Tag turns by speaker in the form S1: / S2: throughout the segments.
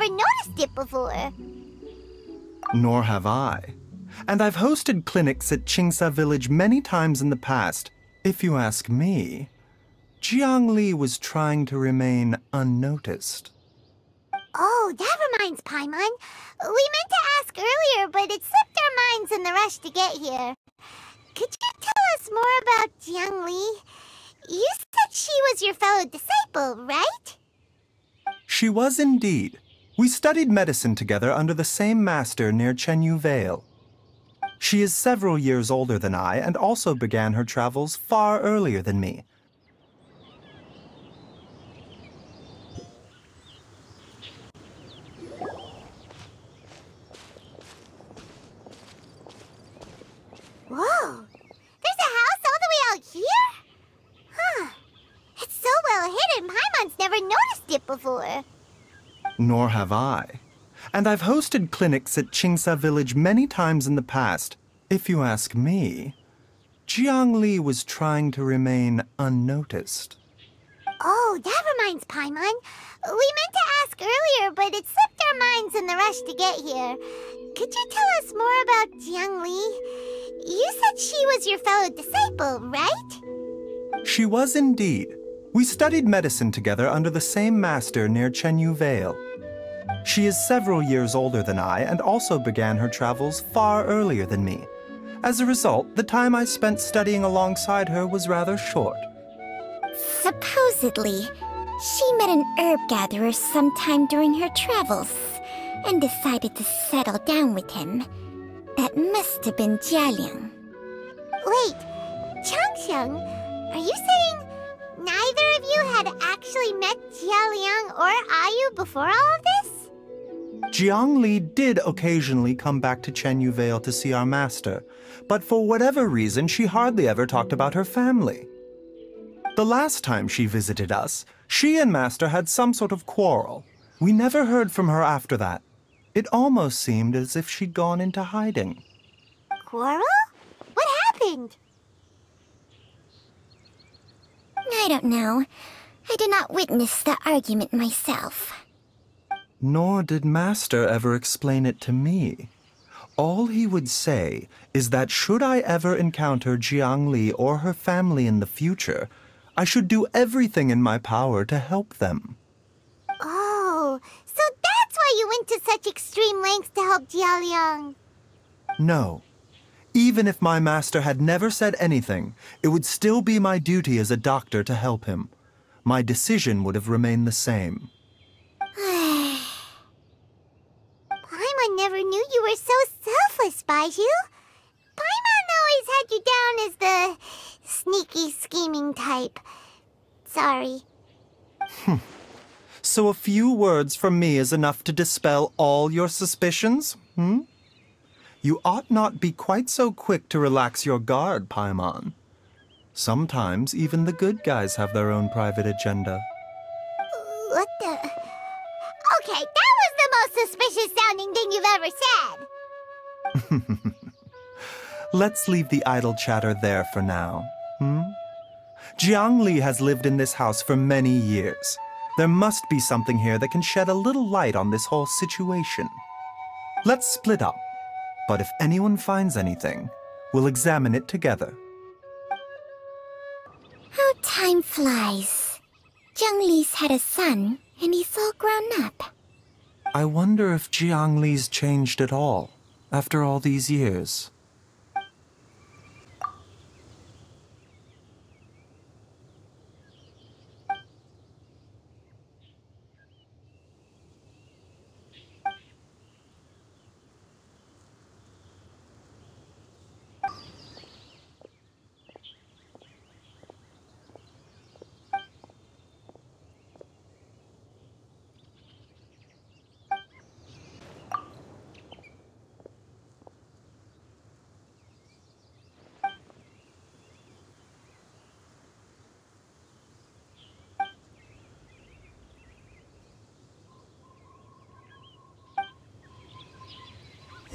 S1: never noticed it before.
S2: Nor have I. And I've hosted clinics at Qingsa Village many times in the past. If you ask me, Jiangli was trying to remain unnoticed.
S1: Oh, that reminds Paimon. We meant to ask earlier, but it slipped our minds in the rush to get here. Could you tell us more about Jiangli? You said she was your fellow disciple, right?
S2: She was indeed. We studied medicine together under the same master near Chenyu Vale. She is several years older than I and also began her travels far earlier than me.
S1: Whoa! There's a house all the way out here? Huh. It's so well hidden, Paimon's never noticed it before.
S2: Nor have I. And I've hosted clinics at Qingsa Village many times in the past. If you ask me, Jiangli was trying to remain unnoticed.
S1: Oh, that reminds Paimon. We meant to ask earlier, but it slipped our minds in the rush to get here. Could you tell us more about Jiangli? You said she was your fellow disciple, right?
S2: She was indeed. We studied medicine together under the same master near Chenyu Vale. She is several years older than I and also began her travels far earlier than me. As a result, the time I spent studying alongside her was rather short.
S3: Supposedly, she met an herb gatherer sometime during her travels and decided to settle down with him. That must have been Jialiang.
S1: Wait, Changxiang, are you saying neither of you had actually met Jialiang or Ayu before all of this?
S2: Jiangli did occasionally come back to Chenyu Vale to see our master, but for whatever reason, she hardly ever talked about her family. The last time she visited us, she and Master had some sort of quarrel. We never heard from her after that. It almost seemed as if she'd gone into hiding.
S1: Quarrel? What happened?
S3: I don't know. I did not witness the argument myself.
S2: Nor did Master ever explain it to me. All he would say is that should I ever encounter Jiangli or her family in the future, I should do everything in my power to help them.
S1: Oh, so that's why you went to such extreme lengths to help Jialiang.
S2: No. Even if my master had never said anything, it would still be my duty as a doctor to help him. My decision would have remained the same.
S1: Paimon never knew you were so selfless, Baizhu. Paimon always had you down as the sneaky, scheming type. Sorry.
S2: So a few words from me is enough to dispel all your suspicions, You ought not be quite so quick to relax your guard, Paimon. Sometimes even the good guys have their own private agenda.
S1: What the... Okay, that was the most suspicious-sounding thing you've ever said.
S2: Let's leave the idle chatter there for now, Jiangli has lived in this house for many years. There must be something here that can shed a little light on this whole situation. Let's split up, but if anyone finds anything, we'll examine it together.
S3: How time flies. Jiangli's had a son, and he's all grown up.
S2: I wonder if Jiangli's changed at all, after all these years.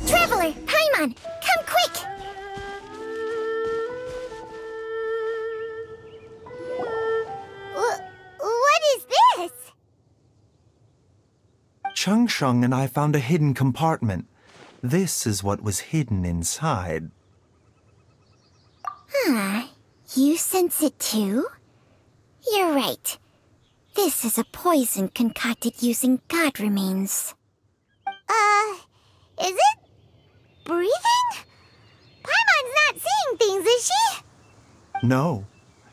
S3: Traveler, Paimon, come quick!
S1: What is this?
S2: Changsheng and I found a hidden compartment. This is what was hidden inside.
S3: You sense it too? You're right. This is a poison concocted using god remains.
S1: Is it breathing? Paimon's not seeing things, is she?
S2: No,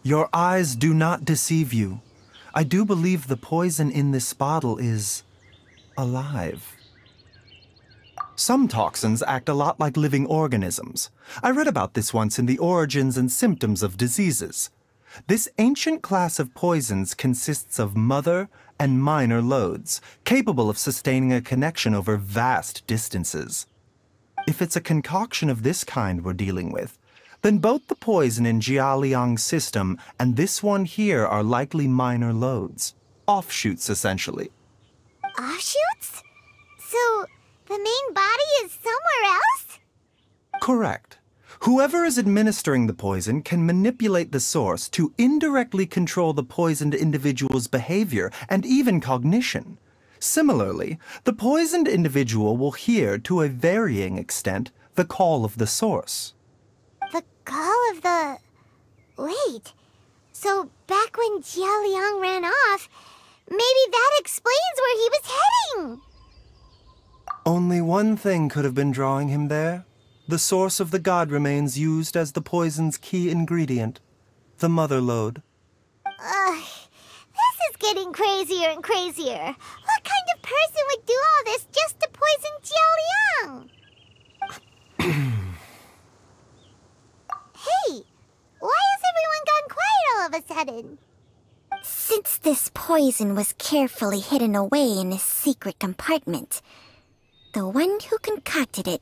S2: your eyes do not deceive you. I do believe the poison in this bottle is alive. Some toxins act a lot like living organisms. I read about this once in the Origins and Symptoms of Diseases. This ancient class of poisons consists of mother and minor loads, capable of sustaining a connection over vast distances. If it's a concoction of this kind we're dealing with, then both the poison in Jialiang's system and this one here are likely minor loads. Offshoots, essentially.
S1: Offshoots? So, the main body is somewhere else?
S2: Correct. Whoever is administering the poison can manipulate the source to indirectly control the poisoned individual's behavior and even cognition. Similarly, the poisoned individual will hear, to a varying extent, the call of the source.
S1: The call of the... Wait. So, back when Jialiang ran off, maybe that explains where he was heading!
S2: Only one thing could have been drawing him there. The source of the god remains used as the poison's key ingredient, the mother lode.
S1: This is getting crazier and crazier. What kind of person would do all this just to poison Jialiang? Hey, why has everyone gone quiet all of a sudden?
S3: Since this poison was carefully hidden away in a secret compartment, the one who concocted it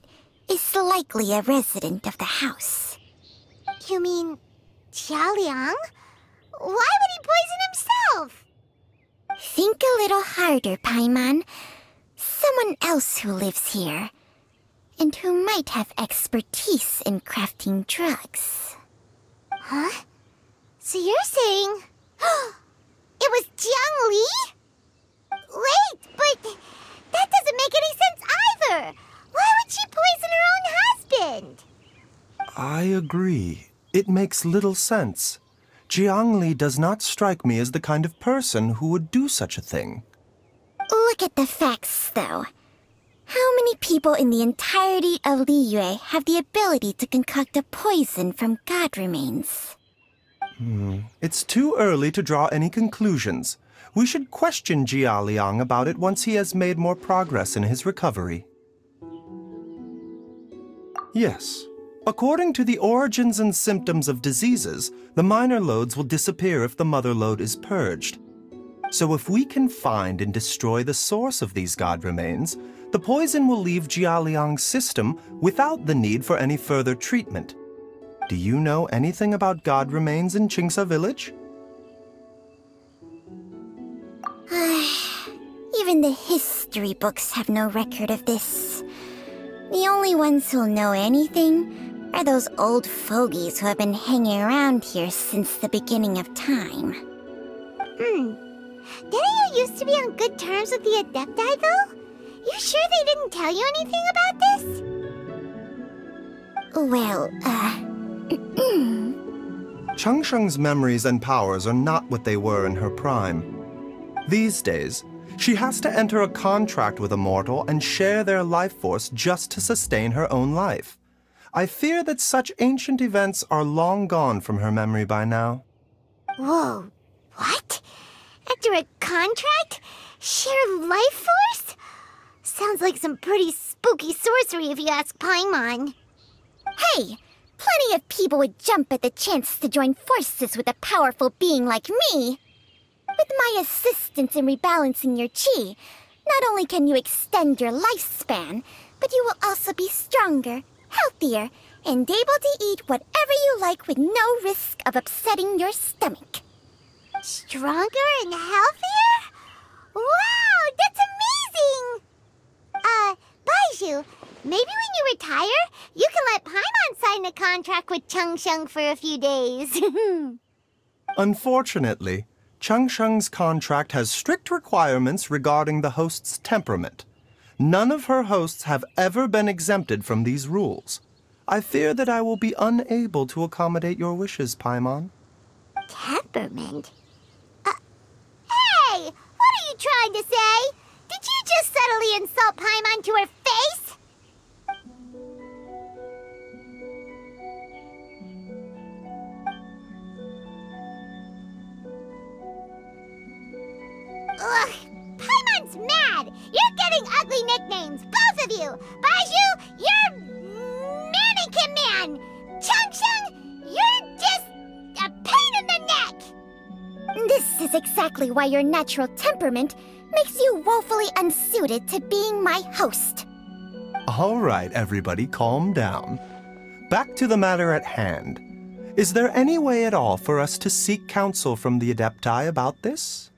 S3: is likely a resident of the house.
S1: You mean Jialiang? Why would he poison himself?
S3: Think a little harder, Paimon. Someone else who lives here, and who might have expertise in crafting drugs.
S1: Huh? So you're saying... it was Jiang Li? Wait, but that doesn't make any sense either! Why would she poison her own husband?
S2: I agree. It makes little sense. Jiang Li does not strike me as the kind of person who would do such a thing.
S3: Look at the facts, though. How many people in the entirety of Liyue have the ability to concoct a poison from god remains?
S2: It's too early to draw any conclusions. We should question Jialiang about it once he has made more progress in his recovery. Yes. According to the Origins and Symptoms of Diseases, the minor loads will disappear if the mother lode is purged. So if we can find and destroy the source of these god remains, the poison will leave Jialiang's system without the need for any further treatment. Do you know anything about god remains in Qingsa village?
S3: Even the history books have no record of this. The only ones who'll know anything are those old fogies who have been hanging around here since the beginning of time.
S1: Didn't you used to be on good terms with the Adepti, though? You sure they didn't tell you anything about this?
S3: Well,
S2: Changsheng's memories and powers are not what they were in her prime. These days, she has to enter a contract with a mortal and share their life force just to sustain her own life. I fear that such ancient events are long gone from her memory by now.
S1: Whoa, what? After a contract? Share life force? Sounds like some pretty spooky sorcery if you ask Paimon.
S3: hey! Plenty of people would jump at the chance to join forces with a powerful being like me. With my assistance in rebalancing your chi, not only can you extend your lifespan, but you will also be stronger, healthier, and able to eat whatever you like with no risk of upsetting your stomach.
S1: Stronger and healthier? Wow, that's amazing! Baizhu, maybe when you retire, you can let Paimon sign a contract with Changsheng for a few days.
S2: Unfortunately, Changsheng's contract has strict requirements regarding the host's temperament. None of her hosts have ever been exempted from these rules. I fear that I will be unable to accommodate your wishes, Paimon.
S1: Temperament? Hey! What are you trying to say? Did you just subtly insult Paimon to her face? Ugh! Paimon's mad! You're getting ugly nicknames, both of you! Baizhu, you're Mannequin Man! Changsheng, you're just a pain in the neck!
S3: This is exactly why your natural temperament makes you woefully unsuited to being my host.
S2: All right, everybody, calm down. Back to the matter at hand. Is there any way at all for us to seek counsel from the Adepti about this?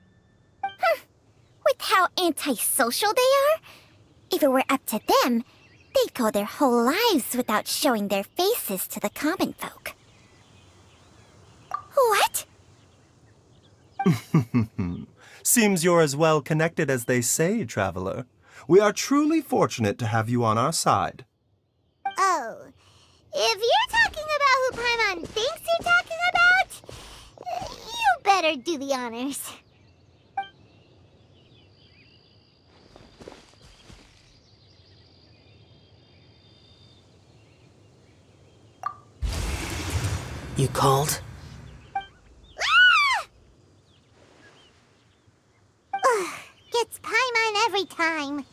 S3: With how antisocial they are, if it were up to them, they'd go their whole lives without showing their faces to the common folk. What?
S2: Seems you're as well connected as they say, Traveler. We are truly fortunate to have you on our side.
S1: Oh, if you're talking about who Paimon thinks you're talking about, you better do the honors.
S4: You called?
S1: Gets Paimon every time.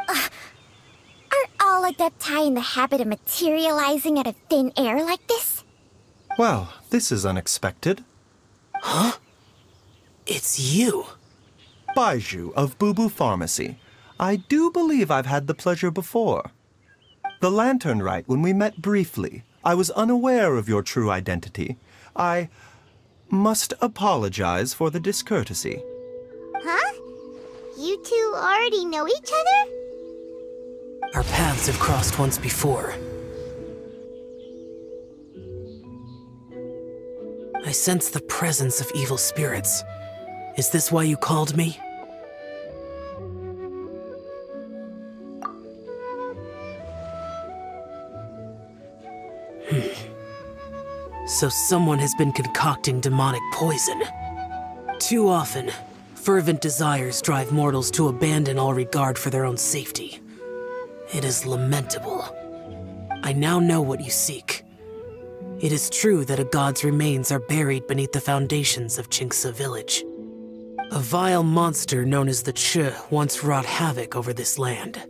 S3: Are all Adepti in the habit of materializing out of thin air like this?
S2: Well, this is unexpected.
S4: Huh? It's you.
S2: Baizhu of Bubu Pharmacy. I do believe I've had the pleasure before. The Lantern Rite, when we met briefly, I was unaware of your true identity. I must apologize for the discourtesy.
S1: Huh? You two already know each other?
S4: Our paths have crossed once before. I sense the presence of evil spirits. Is this why you called me? So someone has been concocting demonic poison. Too often, fervent desires drive mortals to abandon all regard for their own safety. It is lamentable. I now know what you seek. It is true that a god's remains are buried beneath the foundations of Qingce village. A vile monster known as the Che once wrought havoc over this land,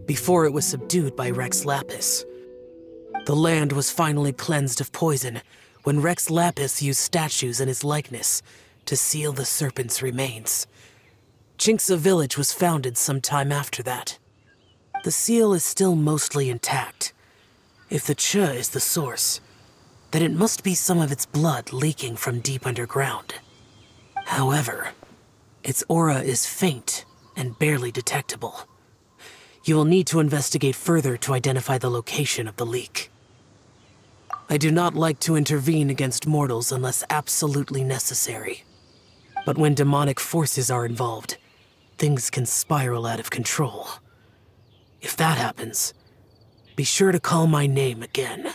S4: before it was subdued by Rex Lapis. The land was finally cleansed of poison when Rex Lapis used statues in his likeness to seal the serpent's remains. Qingce village was founded some time after that. The seal is still mostly intact. If the Che is the source, then it must be some of its blood leaking from deep underground. However, its aura is faint and barely detectable. You will need to investigate further to identify the location of the leak. I do not like to intervene against mortals unless absolutely necessary. But when demonic forces are involved, things can spiral out of control. If that happens, be sure to call my name again.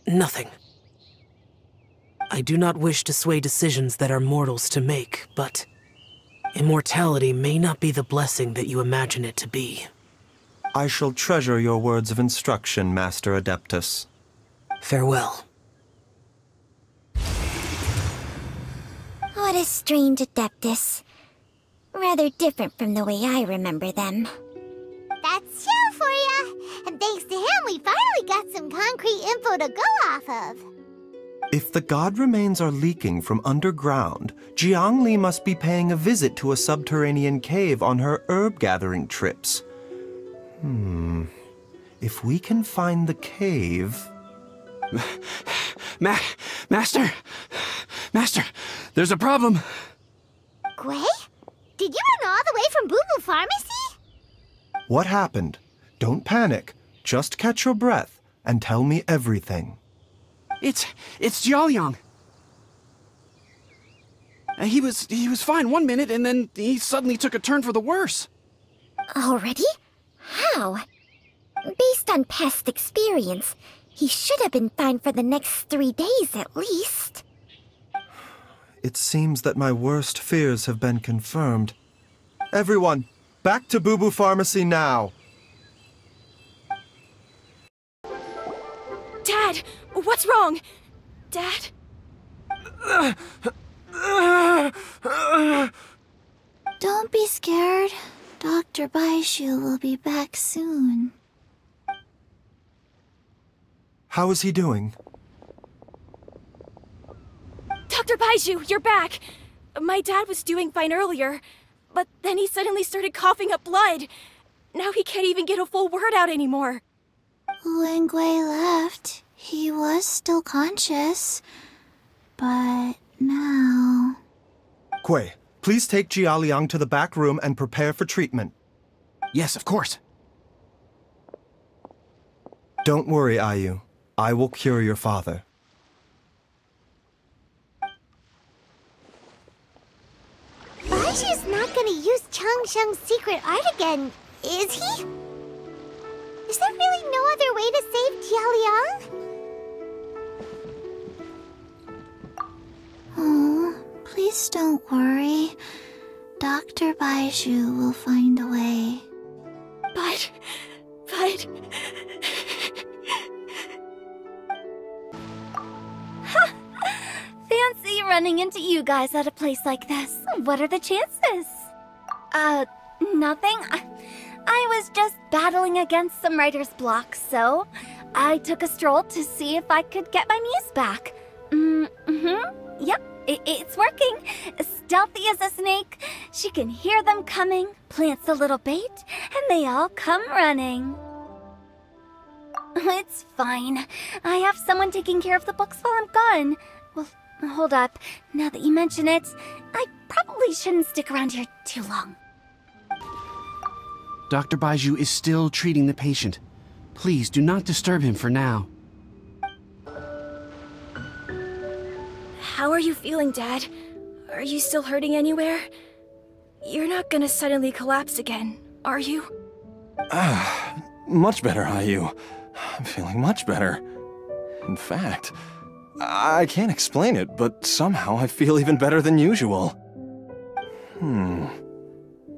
S4: Nothing. I do not wish to sway decisions that are mortals to make, but immortality may not be the blessing that you imagine it to be.
S2: I shall treasure your words of instruction, Master Adeptus.
S4: Farewell.
S3: What a strange Adeptus. Rather different from the way I remember them.
S1: That's Xiao for ya! And thanks to him, we finally got some concrete info to go off of.
S2: If the god remains are leaking from underground, Jiangli must be paying a visit to a subterranean cave on her herb-gathering trips. If we can find the cave...
S5: Master! Master! There's a problem!
S1: Gui? Did you run all the way from Boo Pharmacy?
S2: What happened? Don't panic. Just catch your breath and tell me everything.
S5: It's Jiaoliang. He was fine one minute, and then he suddenly took a turn for the worse.
S3: Already? How? Based on past experience, he should have been fine for the next 3 days at least.
S2: It seems that my worst fears have been confirmed. Everyone, back to Boo Boo Pharmacy now!
S6: Dad! What's wrong? Dad?
S1: Don't be scared. Dr. Baizhu will be back soon.
S2: How is he doing?
S6: Dr. Baizhu, you're back! My dad was doing fine earlier, but then he suddenly started coughing up blood. Now he can't even get a full word out anymore.
S1: When Gui left, he was still conscious. But now...
S2: Gui, please take Jiaoliang to the back room and prepare for treatment.
S5: Yes, of course.
S2: Don't worry, Ayu. I will cure your father.
S1: Baizhu's not gonna use Changsheng's secret art again, is he? Is there really no other way to save Jiaoliang? Oh, please don't worry. Dr. Baizhu will find a way.
S6: But...
S3: Fancy running into you guys at a place like this. What are the chances? Nothing. I was just battling against some writer's block, so I took a stroll to see if I could get my muse back. Yep, it's working. Stealthy as a snake. She can hear them coming, plants a little bait, and they all come running. It's fine. I have someone taking care of the books while I'm gone. Well, hold up. Now that you mention it, I probably shouldn't stick around here too long.
S5: Dr. Baizhu is still treating the patient. Please do not disturb him for now.
S6: How are you feeling, Dad? Are you still hurting anywhere? You're not gonna suddenly collapse again, are you?
S7: Much better, Ayu. I'm feeling much better. In fact, I can't explain it, but somehow I feel even better than usual.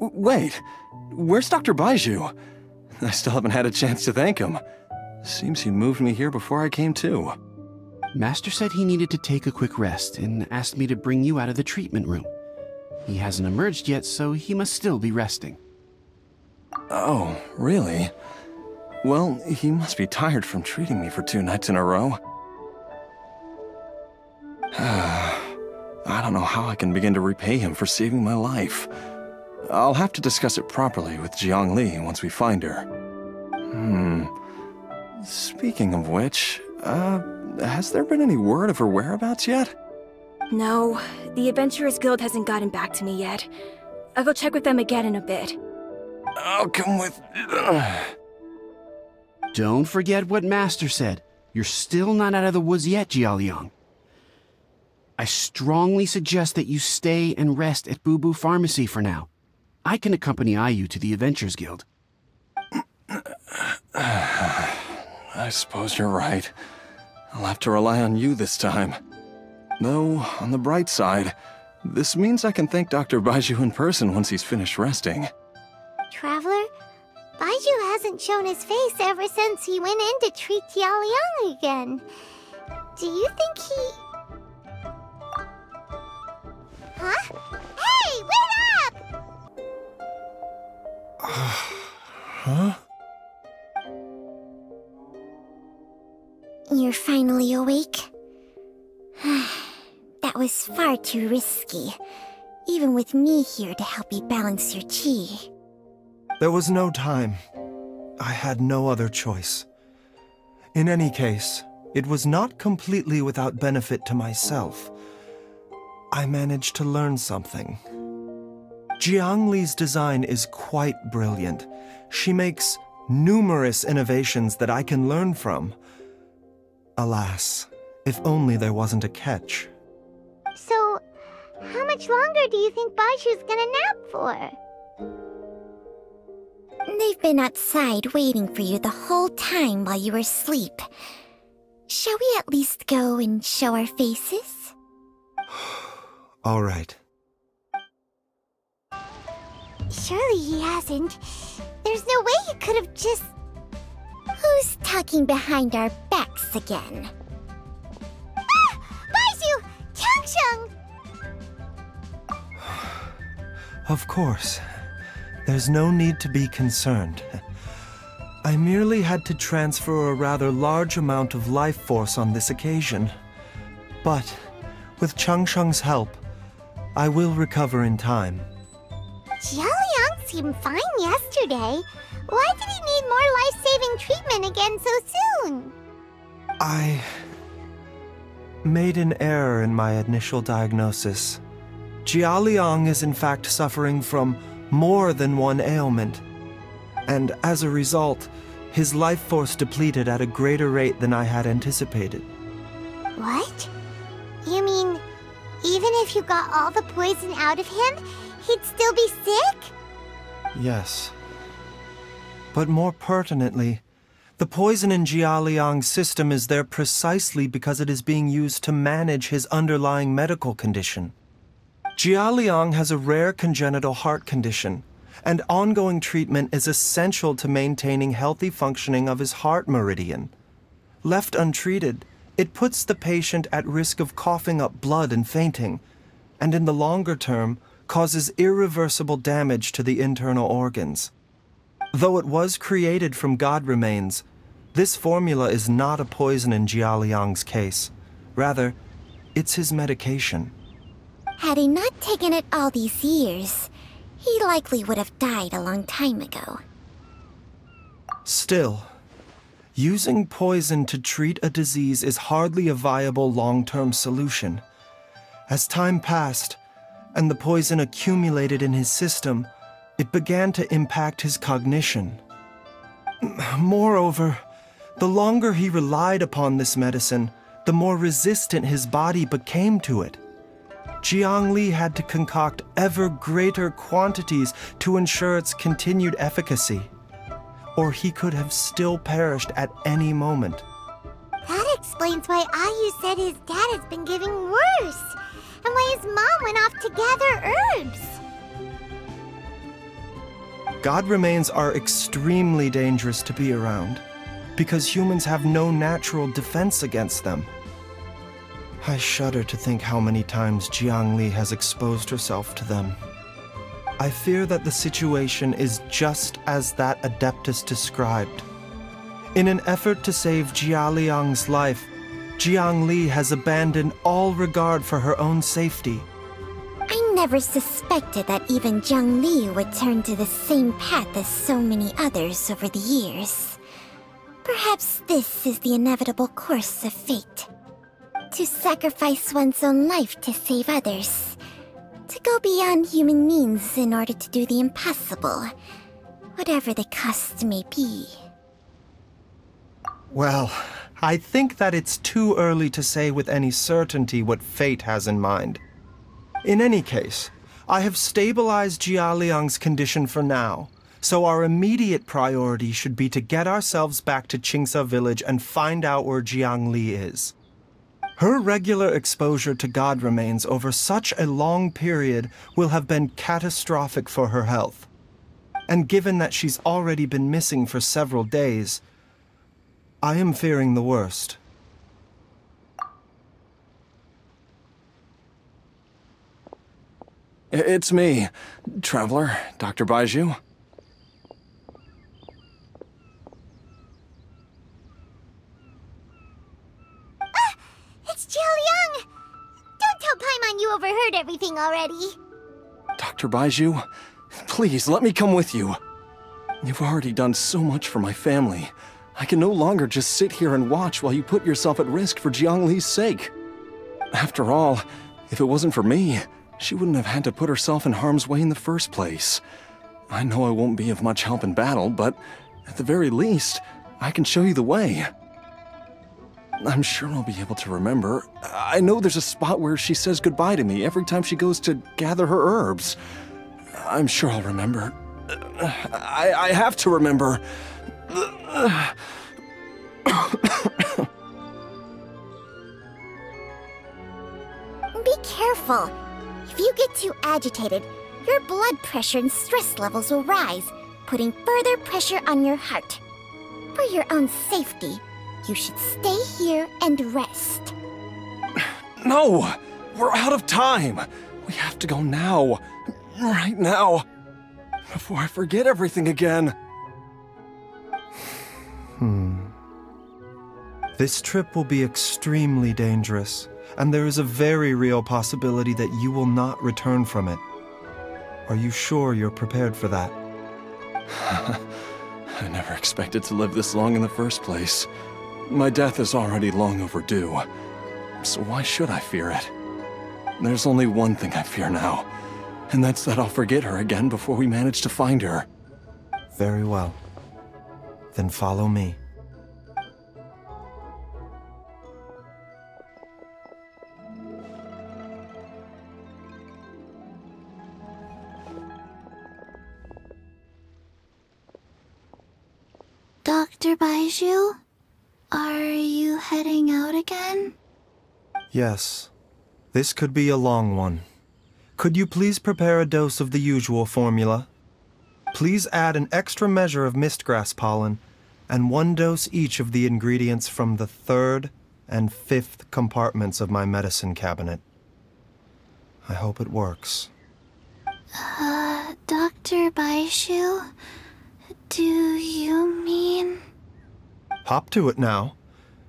S7: Wait, where's Dr. Baizhu? I still haven't had a chance to thank him. Seems he moved me here before I came to.
S5: Master said he needed to take a quick rest and asked me to bring you out of the treatment room. He hasn't emerged yet, so he must still be resting.
S7: Oh, really? Well, he must be tired from treating me for 2 nights in a row. I don't know how I can begin to repay him for saving my life. I'll have to discuss it properly with Jiangli once we find her. Speaking of which, has there been any word of her whereabouts yet?
S6: No, the Adventurers Guild hasn't gotten back to me yet. I'll go check with them again in a bit.
S7: I'll come with...
S5: Don't forget what Master said. You're still not out of the woods yet, Jiaoliang. I strongly suggest that you stay and rest at Boo Boo Pharmacy for now. I can accompany Ayu to the Adventurers Guild.
S7: I suppose you're right. I'll have to rely on you this time. Though, on the bright side, this means I can thank Dr. Baizhu in person once he's finished resting.
S1: Traveler, Baizhu hasn't shown his face ever since he went in to treat Jiaoliang again. Do you think he... Huh? Hey, wait up!
S2: Huh?
S3: You're finally awake? That was far too risky, even with me here to help you balance your chi.
S2: There was no time. I had no other choice. In any case, it was not completely without benefit to myself. I managed to learn something. Jiangli's design is quite brilliant. She makes numerous innovations that I can learn from. Alas, if only there wasn't a catch.
S1: So, how much longer do you think Baizhu's gonna nap for?
S3: They've been outside waiting for you the whole time while you were asleep. Shall we at least go and show our faces?
S2: All right.
S1: Surely he hasn't. There's no way he could have just...
S3: Who's talking behind our backs again?
S1: Ah! Baizhu! Changsheng!
S2: Of course. There's no need to be concerned. I merely had to transfer a rather large amount of life force on this occasion. But, with Changsheng's help, I will recover in time.
S1: Jialiang seemed fine yesterday. Why did he need more life-saving treatment again so soon?
S2: I made an error in my initial diagnosis. Jialiang is in fact suffering from more than one ailment. And as a result, his life force depleted at a greater rate than I had anticipated.
S1: What? You mean, even if you got all the poison out of him, he'd still be sick?
S2: Yes. But more pertinently, the poison in Jialiang's system is there precisely because it is being used to manage his underlying medical condition. Jialiang has a rare congenital heart condition, and ongoing treatment is essential to maintaining healthy functioning of his heart meridian. Left untreated, it puts the patient at risk of coughing up blood and fainting, and in the longer term, causes irreversible damage to the internal organs. Though it was created from God remains, this formula is not a poison in Jialiang's case. Rather, it's his medication.
S3: Had he not taken it all these years, he likely would have died a long time ago.
S2: Still, using poison to treat a disease is hardly a viable long-term solution. As time passed, and the poison accumulated in his system, it began to impact his cognition. Moreover, the longer he relied upon this medicine, the more resistant his body became to it. Jiangli had to concoct ever greater quantities to ensure its continued efficacy, or he could have still perished at any moment.
S1: That explains why Ayu said his dad has been getting worse, and why his mom went off to gather herbs.
S2: God remains are extremely dangerous to be around, because humans have no natural defense against them. I shudder to think how many times Jiangli has exposed herself to them. I fear that the situation is just as that Adeptus described. In an effort to save Jialiang's life, Jiangli has abandoned all regard for her own safety.
S3: I never suspected that even Jiangli would turn to the same path as so many others over the years. Perhaps this is the inevitable course of fate. To sacrifice one's own life to save others. To go beyond human means in order to do the impossible, whatever the cost may be.
S2: Well, I think that it's too early to say with any certainty what fate has in mind. In any case, I have stabilized Jialiang's condition for now, so our immediate priority should be to get ourselves back to Qingsa village and find out where Jiangli is. Her regular exposure to God remains over such a long period will have been catastrophic for her health. And given that she's already been missing for several days, I am fearing the worst.
S7: It's me, Traveler, Dr. Baizhu.
S1: It's Jialiang! Don't tell Paimon you overheard everything already.
S7: Dr. Baizhu, please let me come with you. You've already done so much for my family. I can no longer just sit here and watch while you put yourself at risk for Jiangli's sake. After all, if it wasn't for me, she wouldn't have had to put herself in harm's way in the first place. I know I won't be of much help in battle, but at the very least, I can show you the way. I'm sure I'll be able to remember. I know there's a spot where she says goodbye to me every time she goes to gather her herbs. I'm sure I'll remember. I have to remember.
S3: Be careful. If you get too agitated, your blood pressure and stress levels will rise, putting further pressure on your heart. For your own safety, you should stay here and rest.
S7: No! We're out of time! We have to go now. Right now. Before I forget everything again.
S2: This trip will be extremely dangerous, and there is a very real possibility that you will not return from it. Are you sure you're prepared for that?
S7: I never expected to live this long in the first place. My death is already long overdue. So why should I fear it? There's only one thing I fear now, and that's that I'll forget her again before we manage to find her.
S2: Very well. Then follow me.
S1: Dr. Baizhu, are you heading out again?
S2: Yes. This could be a long one. Could you please prepare a dose of the usual formula? Please add an extra measure of mistgrass pollen, and 1 dose each of the ingredients from the 3rd and 5th compartments of my medicine cabinet. I hope it works.
S1: Dr. Baizhu, do you mean...
S2: Hop to it now,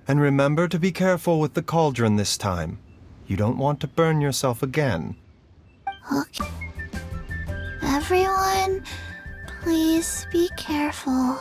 S2: and remember to be careful with the cauldron this time. You don't want to burn yourself again.
S1: Okay. Everyone, please be careful.